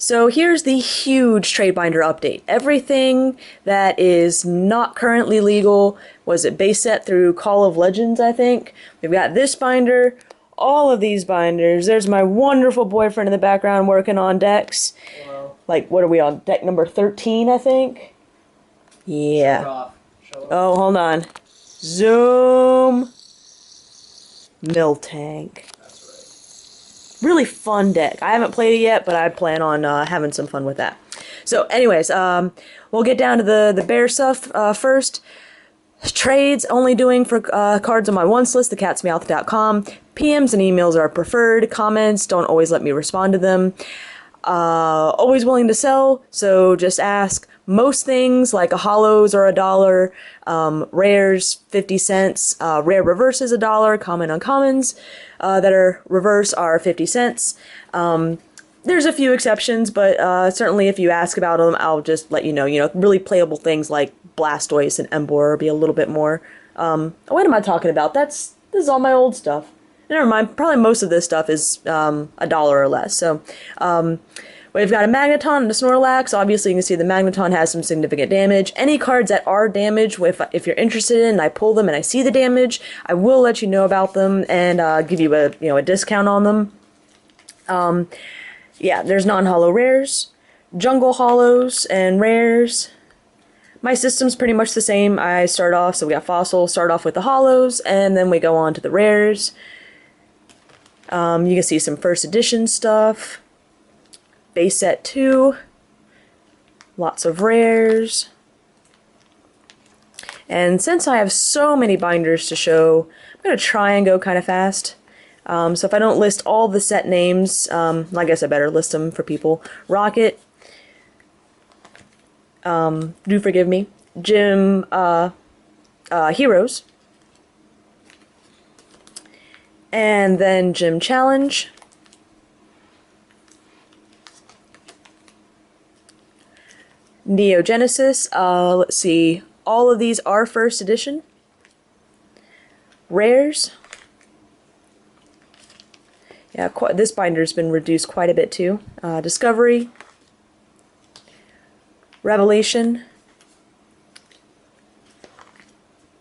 So here's the huge trade binder update. Everything that is not currently legal, was it base set through Call of Legends, I think? We've got this binder, all of these binders. There's my wonderful boyfriend in the background working on decks. Hello. Like, what are we on? Deck number 13, I think? Yeah. Show it off. Show it Oh, hold on. Zoom. Miltank. Really fun deck. I haven't played it yet, but I plan on having some fun with that. So anyways, we'll get down to the bear stuff first. Trades only doing for cards on my wants list, TheCatsMeowth.com. PMs and emails are preferred. Comments don't always let me respond to them. Always willing to sell, so just ask. Most things like a holos are $1, rares 50 cents, rare reverses $1, common uncommons that are reverse are 50 cents. There's a few exceptions, but certainly if you ask about them, I'll just let you know. You know, really playable things like Blastoise and Emboar will be a little bit more. What am I talking about? This is all my old stuff. Never mind, probably most of this stuff is $1 or less. So, we've got a Magneton and a Snorlax. Obviously, you can see the Magneton has some significant damage. Any cards that are damaged, if you're interested in, and I pull them and I see the damage, I will let you know about them and give you a discount on them. Yeah, there's non-holo rares, jungle holos, and rares. My system's pretty much the same. I start off, so we got Fossil, start off with the holos, and then we go on to the rares. You can see some first edition stuff. Base set 2. Lots of rares. And since I have so many binders to show, I'm going to try and go kind of fast. So if I don't list all the set names, I guess I better list them for people. Rocket. Do forgive me. Gym Heroes. And then Gym Challenge. Neogenesis. Let's see. All of these are first edition. Rares. Yeah, this binder's been reduced quite a bit too. Discovery. Revelation.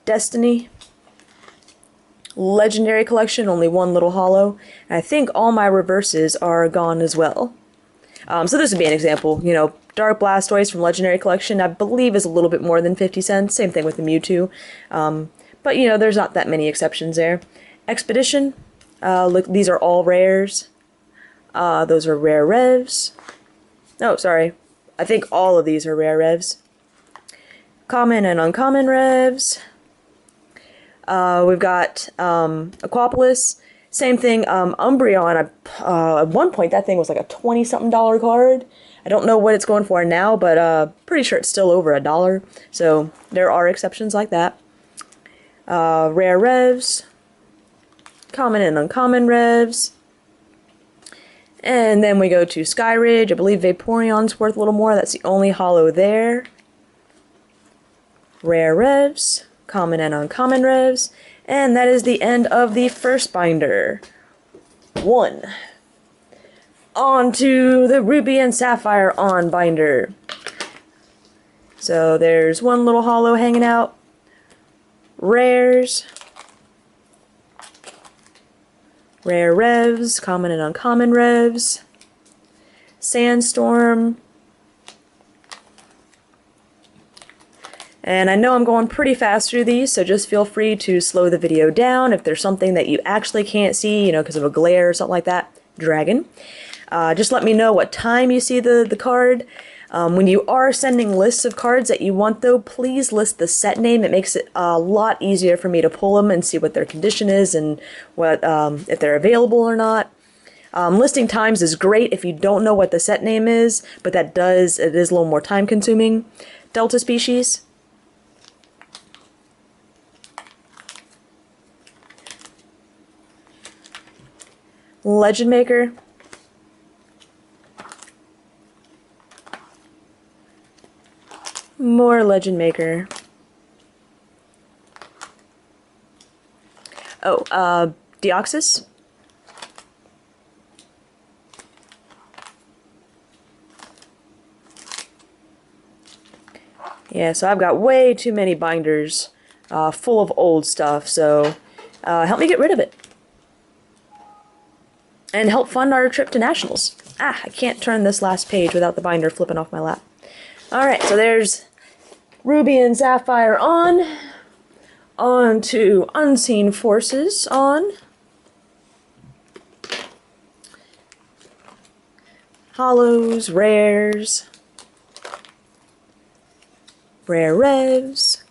Destiny. Legendary Collection, only one little holo. And I think all my reverses are gone as well. So this would be an example. You know, Dark Blastoise from Legendary Collection, I believe is a little bit more than 50 cents. Same thing with the Mewtwo. But, you know, there's not that many exceptions there. Expedition. Look, these are all rares. Those are rare revs. Oh, sorry. I think all of these are rare revs. Common and uncommon revs. We've got Aquapolis. Same thing, Umbreon. At one point, that thing was like a $20-something card. I don't know what it's going for now, but pretty sure it's still over $1. So there are exceptions like that. Rare revs. Common and uncommon revs. And then we go to Skyridge. I believe Vaporeon's worth a little more. That's the only holo there. Rare revs. Common and uncommon revs. And that is the end of the first binder. 1. On to the Ruby and Sapphire on binder. So there's one little holo hanging out. Rares. Rare revs, common and uncommon revs. Sandstorm. And I know I'm going pretty fast through these, so just feel free to slow the video down if there's something that you actually can't see, you know, because of a glare or something like that. Dragon. Just let me know what time you see the card. When you are sending lists of cards that you want, though, please list the set name. It makes it a lot easier for me to pull them and see what their condition is and what if they're available or not. Listing times is great if you don't know what the set name is, but it is a little more time consuming. Delta species. Legend Maker. More Legend Maker. Oh, Deoxys. Yeah, so I've got way too many binders full of old stuff, so help me get rid of it. And help fund our trip to Nationals. Ah, I can't turn this last page without the binder flipping off my lap. Alright, so there's Ruby and Sapphire on. On to Unseen Forces on. Holos, rares. Rare revs.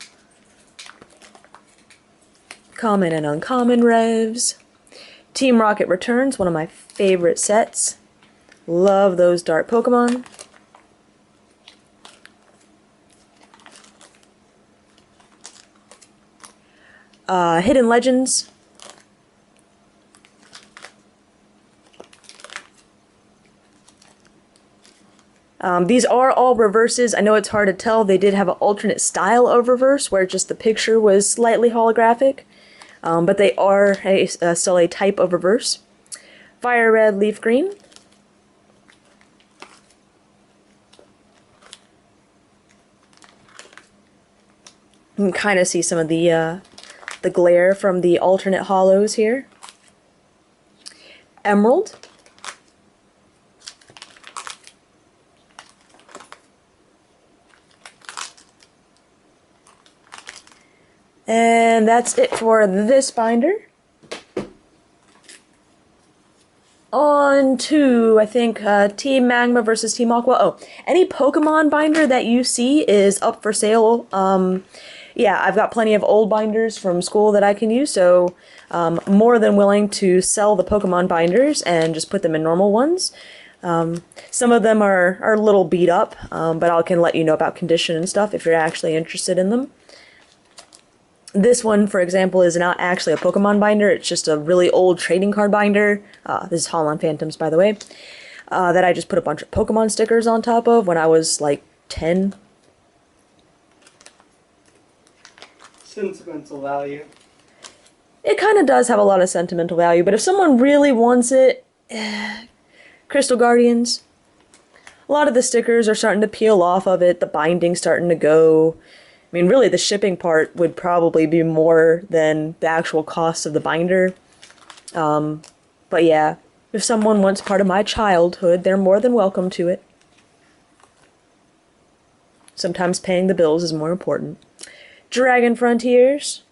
Common and uncommon revs. Team Rocket Returns, one of my favorite sets. Love those Dart Pokemon. Hidden Legends. These are all reverses. I know it's hard to tell. They did have an alternate style of reverse where just the picture was slightly holographic. But they are still a type of reverse. Fire Red, Leaf Green. You can kind of see some of the glare from the alternate holos here. Emerald. And that's it for this binder. On to, I think, Team Magma versus Team Aqua. Oh, any Pokemon binder that you see is up for sale. Yeah, I've got plenty of old binders from school that I can use, so more than willing to sell the Pokemon binders and just put them in normal ones. Some of them are a little beat up, but I can let you know about condition and stuff if you're actually interested in them. This one, for example, is not actually a Pokemon binder, it's just a really old trading card binder. This is Holon Phantoms, by the way, that I just put a bunch of Pokemon stickers on top of when I was like 10. Sentimental value. It kind of does have a lot of sentimental value, but if someone really wants it, Crystal Guardians, a lot of the stickers are starting to peel off of it, the binding's starting to go. I mean, really, the shipping part would probably be more than the actual cost of the binder. But yeah, if someone wants part of my childhood, they're more than welcome to it. Sometimes paying the bills is more important. Dragon Frontiers.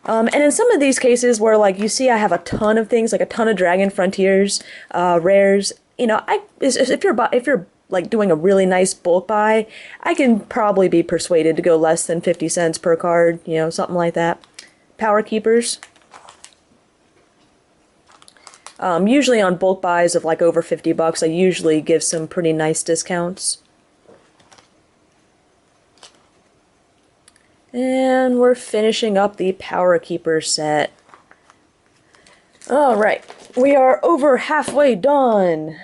And in some of these cases where, like, you see I have a ton of things, like a ton of Dragon Frontiers, rares, you know, if you're like doing a really nice bulk buy, I can probably be persuaded to go less than 50 cents per card, you know, something like that. Power Keepers. Usually on bulk buys of like over 50 bucks, I usually give some pretty nice discounts. And we're finishing up the Power Keeper set. Alright, we are over halfway done.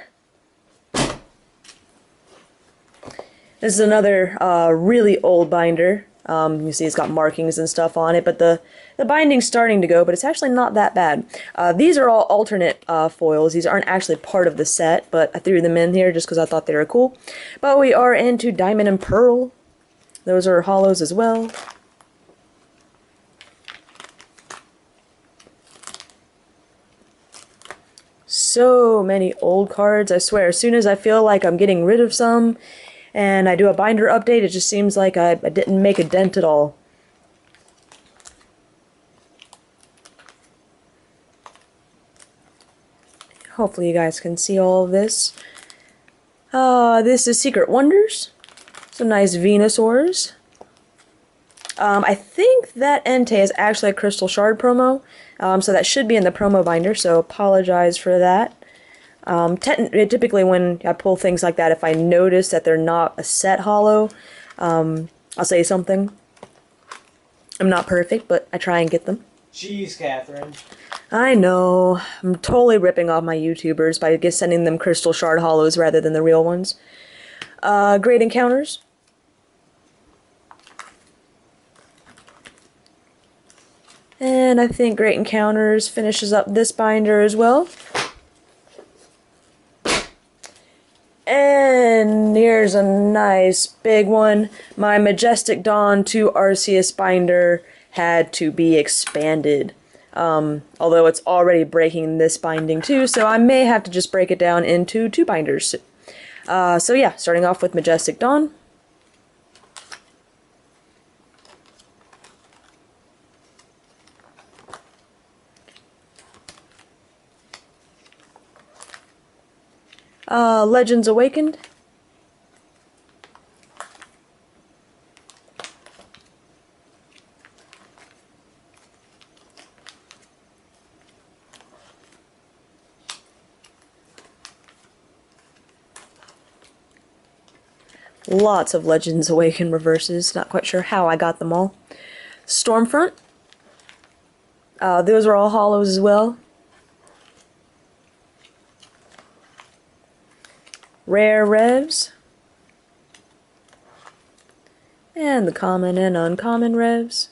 This is another really old binder. You see it's got markings and stuff on it, but the binding's starting to go, but it's actually not that bad. These are all alternate foils. These aren't actually part of the set, but I threw them in here just because I thought they were cool. But we are into Diamond and Pearl. Those are holos as well. So many old cards, I swear. As soon as I feel like I'm getting rid of some, and I do a binder update, it just seems like I didn't make a dent at all. Hopefully you guys can see all of this. This is Secret Wonders. Some nice Venusaurs. I think that Entei is actually a Crystal Shard promo, so that should be in the promo binder, so apologize for that. Typically when I pull things like that, if I notice that they're not a set holo, I'll say something. I'm not perfect, but I try and get them. Jeez, Catherine. I know. I'm totally ripping off my YouTubers by just sending them Crystal Shard holos rather than the real ones. Great Encounters. And I think Great Encounters finishes up this binder as well. And here's a nice big one. My Majestic Dawn to Arceus binder had to be expanded. Although it's already breaking this binding too, so I may have to just break it down into 2 binders. So yeah, starting off with Majestic Dawn. Legends Awakened. Lots of Legends Awakened reverses. Not quite sure how I got them all. Stormfront. Those are all holos as well. Rare Revs. And the common and uncommon Revs.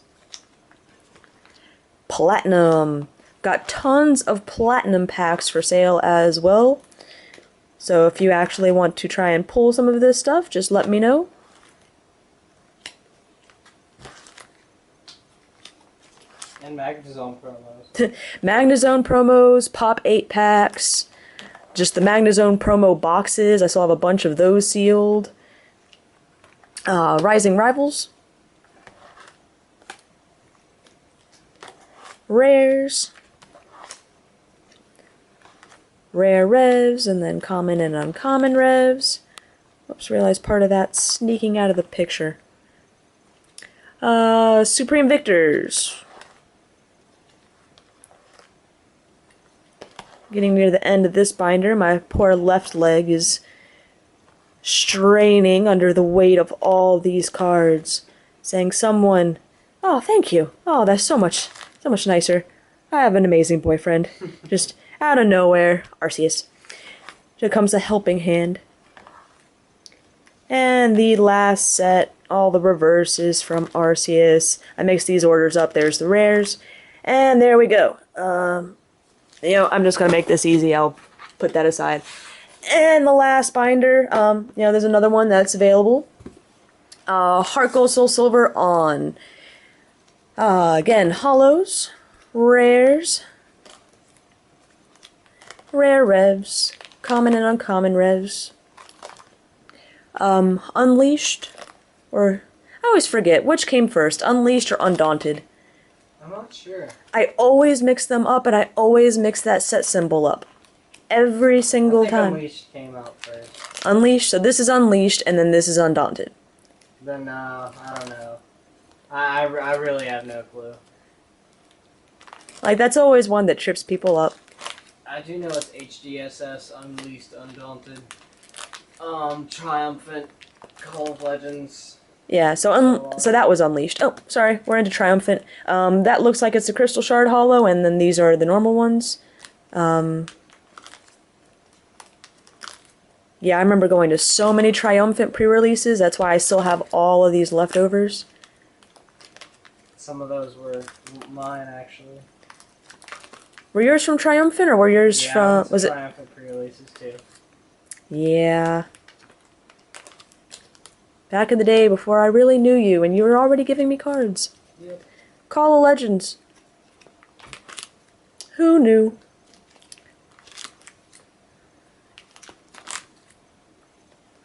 Platinum. Got tons of Platinum packs for sale as well. So if you actually want to try and pull some of this stuff, just let me know. And Magnezone promos. Magnezone promos, Pop 8 packs, just the Magnezone promo boxes. I still have a bunch of those sealed. Rising Rivals. Rares. Rare Revs, and then common and uncommon Revs. Oops, realized part of that sneaking out of the picture. Supreme Victors. Getting near the end of this binder, my poor left leg is straining under the weight of all these cards. Saying someone, oh, thank you. Oh, that's so much nicer. I have an amazing boyfriend. Just out of nowhere, Arceus. Here comes a helping hand. And the last set, all the reverses from Arceus. I mixed these orders up. There's the rares. And there we go. You know, I'm just going to make this easy. I'll put that aside. And the last binder, you know, there's another one that's available. Heart Gold Soul Silver on. Again, holos, rares, rare revs, common and uncommon revs, Unleashed, or I always forget which came first, Unleashed or Undaunted. I'm not sure. I always mix them up, and I always mix that set symbol up. Every single time. Unleashed came out first. Unleashed, so this is Unleashed, and then this is Undaunted. Then, I don't know. I really have no clue. Like, that's always one that trips people up. I do know it's HGSS, Unleashed, Undaunted, Triumphant, Call of Legends. Yeah, so that was Unleashed. Oh, sorry, we're into Triumphant. That looks like it's a Crystal Shard Holo, and then these are the normal ones. Yeah, I remember going to so many Triumphant pre-releases, that's why I still have all of these leftovers. Some of those were mine, actually. Were yours from Triumphant, or were yours from... was it Triumphant pre-releases, too. Yeah. Back in the day, before I really knew you, and you were already giving me cards. Yep. Call of Legends. Who knew?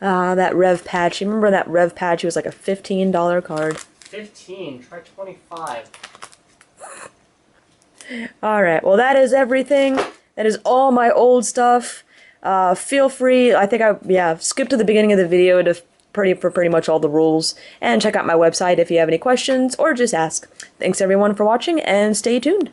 Ah, that Rev patch. You remember that Rev patch? It was like a $15 card. 15. Try 25. Alright, well that is everything. That is all my old stuff. Feel free, I think skip to the beginning of the video for pretty much all the rules. And check out my website if you have any questions, or just ask. Thanks everyone for watching, and stay tuned.